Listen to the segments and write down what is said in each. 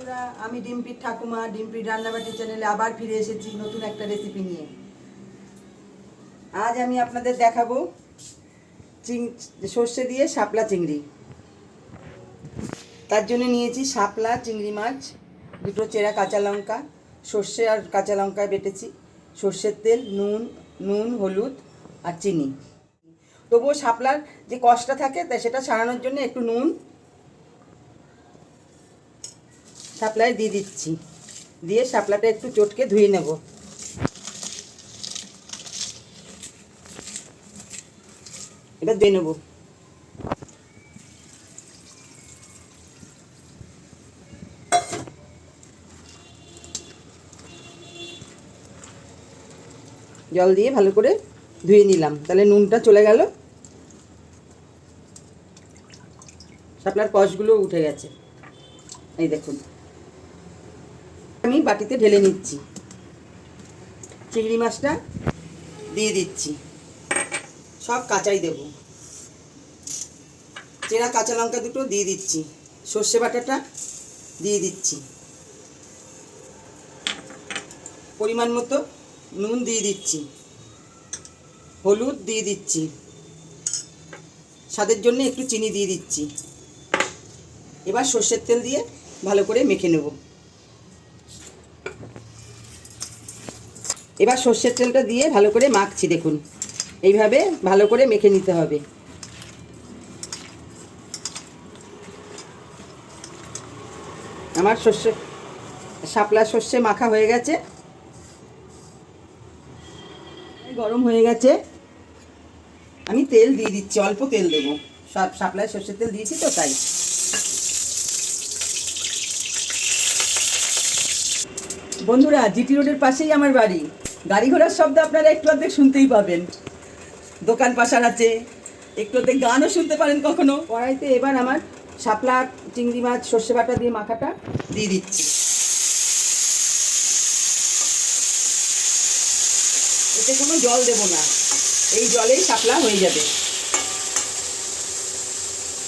বন্ধুরা, আমি ডিম্পির ঠাকুমা ডিম্পির রান্নাবাটি চ্যানেলে আবার ফিরে এসেছি নতুন একটা রেসিপি নিয়ে। আজ আমি আপনাদের দেখাবো সর্ষে দিয়ে শাপলা চিংড়ি। তার জন্য নিয়েছি শাপলা চিংড়ি মাছ, দুটো চেরা কাঁচা লঙ্কা, সর্ষে আর কাঁচা লঙ্কায় বেটেছি, সর্ষের তেল, নুন হলুদ আর চিনি। তবুও শাপলার যে কষটা থাকে তাই সেটা ছাড়ানোর জন্য একটু নুন শাপলায় দিয়ে দিচ্ছি, দিয়ে শাপলাটা একটু চটকে ধুয়ে নেব। এবার দিয়ে নেব। জল দিয়ে ভালো করে ধুয়ে নিলাম, তাহলে নুনটা চলে গেল, শাপলার কষগুলো উঠে গেছে। এই দেখুন, আমি বাটিতে ঢেলে নিচ্ছি, চিংড়ি মাছটা দিয়ে দিচ্ছি, সব কাঁচাই দেব, চেরা কাঁচা লঙ্কা দুটো দিয়ে দিচ্ছি, সর্ষে বাটাটা দিয়ে দিচ্ছি, পরিমাণ মতো নুন দিয়ে দিচ্ছি, হলুদ দিয়ে দিচ্ছি, স্বাদের জন্য একটু চিনি দিয়ে দিচ্ছি। এবার সর্ষের তেল দিয়ে ভালো করে মেখে নেব। এবার সর্ষের তেলটা দিয়ে ভালো করে মাখছি, দেখুন এইভাবে ভালো করে মেখে নিতে হবে। আমার শাপলা সর্ষে মাখা হয়ে গেছে, গরম হয়ে গেছে। আমি তেল দিয়ে দিচ্ছি, অল্প তেল দেবো, সব শাপলায় সর্ষের তেল দিয়েছি তো তাই। বন্ধুরা, জিটি রোডের পাশেই আমার বাড়ি, গাড়ি ঘোড়ার শব্দ আপনারা একটু অর্ধেক শুনতেই পাবেন, দোকান পাশার আছে, একটু অর্ধেক গানও শুনতে পারেন কখনো। কড়াইতে এবার আমার শাপলা চিংড়ি মাছ সর্ষে বাটা দিয়ে মাখাটা দিয়ে দিচ্ছি। এতে কোনো জল দেব না, এই জলেই শাপলা হয়ে যাবে।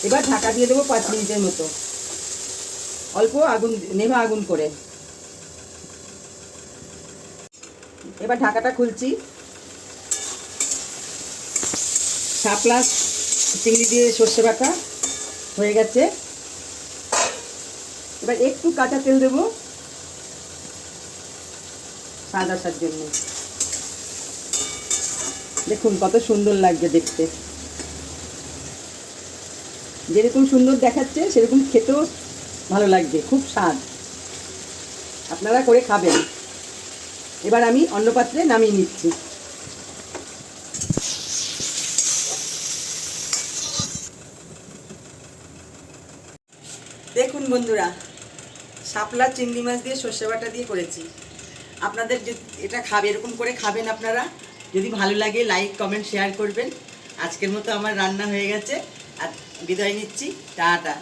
এবার ঢাকা দিয়ে দেবো 5 মিনিটের মতো, অল্প আগুন, নেভা আগুন করে। এবার ঢাকাটা খুলছি, শাপলা চিংড়ি দিয়ে সর্ষে বাটা হয়ে গেছে। এবার একটু কাঁচা তেল দেবো স্বাদ আসার জন্য। দেখুন কত সুন্দর লাগছে দেখতে, যেরকম সুন্দর দেখাচ্ছে সেরকম খেতেও ভালো লাগবে, খুব স্বাদ, আপনারা করে খাবেন। এবার আমি অন্য পাত্রে নামিয়ে নিচ্ছি। দেখুন বন্ধুরা, শাপলা চিংড়ি মাছ দিয়ে সর্ষে বাটা দিয়ে করেছি। আপনাদের এটা এরকম করে খাবেন আপনারা, যদি ভালো লাগে লাইক কমেন্ট শেয়ার করবেন। আজকের মতো আমার রান্না হয়ে গেছে, আর বিদায় নিচ্ছি, টাটা।